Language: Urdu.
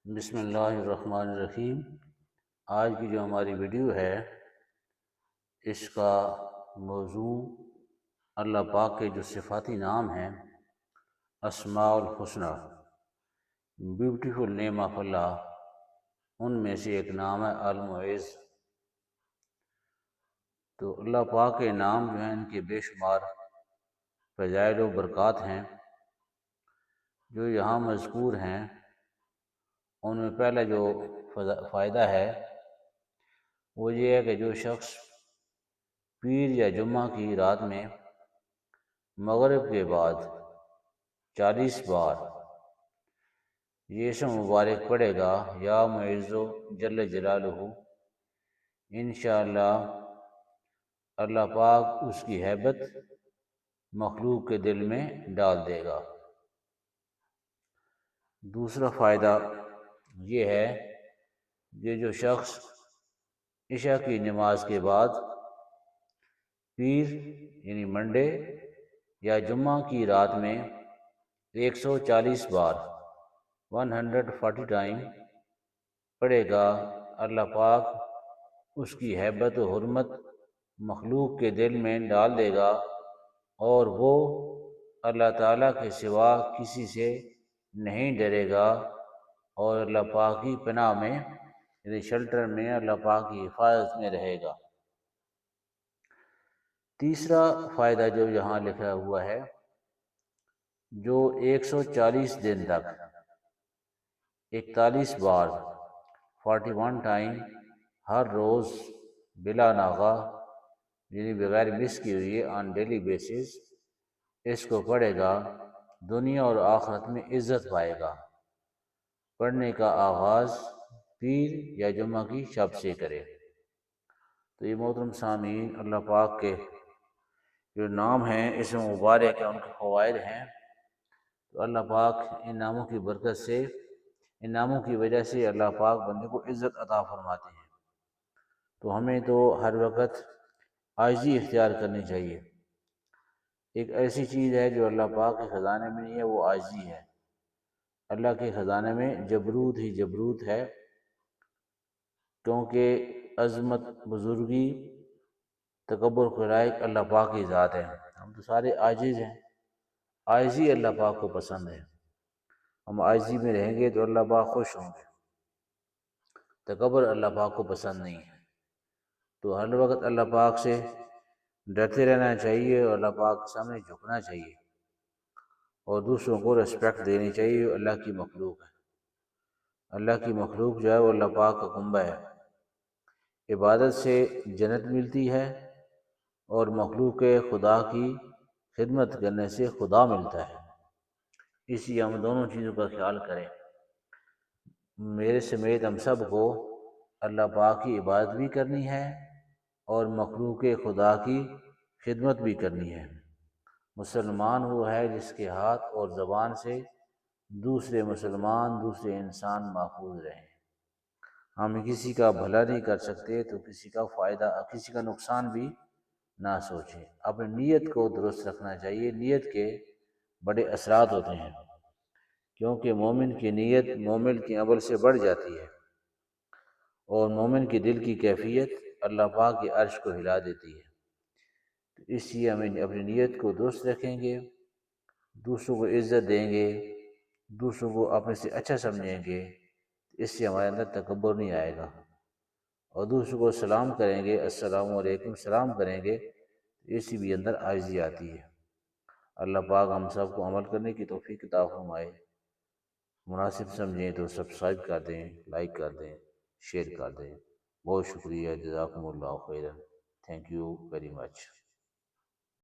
بسم اللہ الرحمن الرحیم۔ آج کی جو ہماری ویڈیو ہے اس کا موضوع اللہ پاک کے جو صفاتی نام ہیں، اسماء الحسنی، بیوٹیفل نیم آف اللہ، ان میں سے ایک نام ہے المعز۔ تو اللہ پاک کے نام جو ہیں ان کے بے شمار فضائل و برکات ہیں جو یہاں مذکور ہیں۔ ان میں پہلا جو فائدہ ہے وہ یہ ہے کہ جو شخص پیر یا جمعہ کی رات میں مغرب کے بعد 40 بار یہ اسم مبارک پڑھے گا، یا معز جل جلالہ، انشاءاللہ اللہ پاک اس کی ہیبت مخلوق کے دل میں ڈال دے گا۔ دوسرا فائدہ یہ ہے کہ جو شخص عشاء کی نماز کے بعد پیر یعنی منڈے یا جمعہ کی رات میں 140 بار 140 ٹائم پڑھے گا، اللہ پاک اس کی ہیبت و حرمت مخلوق کے دل میں ڈال دے گا، اور وہ اللہ تعالیٰ کے سوا کسی سے نہیں ڈرے گا، اور اللہ پاک کی پناہ میں یعنی شیلٹر میں، اللہ پاک کی حفاظت میں رہے گا۔ تیسرا فائدہ جو یہاں لکھا ہوا ہے، جو 140 دن تک 41 بار 41 ٹائم ہر روز بلا ناغہ یعنی بغیر مس کی ہوئی آن ڈیلی بیسس اس کو پڑھے گا، دنیا اور آخرت میں عزت پائے گا۔ پڑھنے کا آغاز پیر یا جمعہ کی شب سے کرے۔ تو یہ محترم سامعین، اللہ پاک کے جو نام ہیں، اسم مبارک ہیں، ان کے فوائد ہیں۔ تو اللہ پاک ان ناموں کی برکت سے، ان ناموں کی وجہ سے اللہ پاک بندے کو عزت عطا فرماتے ہیں۔ تو ہمیں تو ہر وقت عاجزی اختیار کرنی چاہیے۔ ایک ایسی چیز ہے جو اللہ پاک کے خزانے میں نہیں ہے، وہ عاجزی ہے۔ اللہ کے خزانے میں جبروت ہی جبروت ہے، کیونکہ عظمت، بزرگی، تکبر کے لائق اللہ پاک کی ذات ہے۔ ہم تو سارے عاجز ہیں، عاجزی اللہ پاک کو پسند ہے۔ ہم عاجزی میں رہیں گے تو اللہ پاک خوش ہوں گے۔ تکبر اللہ پاک کو پسند نہیں ہے۔ تو ہر وقت اللہ پاک سے ڈرتے رہنا چاہیے، اور اللہ پاک کے سامنے جھکنا چاہیے، اور دوسروں کو ریسپیکٹ دینی چاہیے۔ اللہ کی مخلوق ہے، اللہ کی مخلوق جو ہے وہ اللہ پاک کا کنبہ ہے۔ عبادت سے جنت ملتی ہے، اور مخلوق خدا کی خدمت کرنے سے خدا ملتا ہے۔ اس لیے ہم دونوں چیزوں کا خیال کریں۔ میرے سمیت ہم سب کو اللہ پاک کی عبادت بھی کرنی ہے، اور مخلوق خدا کی خدمت بھی کرنی ہے۔ مسلمان وہ ہے جس کے ہاتھ اور زبان سے دوسرے مسلمان، دوسرے انسان محفوظ رہیں۔ ہم کسی کا بھلا نہیں کر سکتے تو کسی کا فائدہ، کسی کا نقصان بھی نہ سوچیں۔ اپنی نیت کو درست رکھنا چاہیے۔ نیت کے بڑے اثرات ہوتے ہیں، کیونکہ مومن کی نیت مومن کے عمل سے بڑھ جاتی ہے، اور مومن کی دل کی کیفیت اللہ پاک کے عرش کو ہلا دیتی ہے۔ تو اس لیے ہمیں اپنی نیت کو درست رکھیں گے، دوسروں کو عزت دیں گے، دوسروں کو اپنے سے اچھا سمجھیں گے، اس سے ہمارے اندر تکبر نہیں آئے گا، اور دوسروں کو سلام کریں گے، السلام علیکم سلام کریں گے، اس سے بھی اندر عاجزی آتی ہے۔ اللہ پاک ہم سب کو عمل کرنے کی توفیق عطا فرمائے۔ مناسب سمجھیں تو سبسکرائب کر دیں، لائک کر دیں، شیئر کر دیں۔ بہت شکریہ، جزاکم اللہ خیرا، تھینک یو ویری مچ۔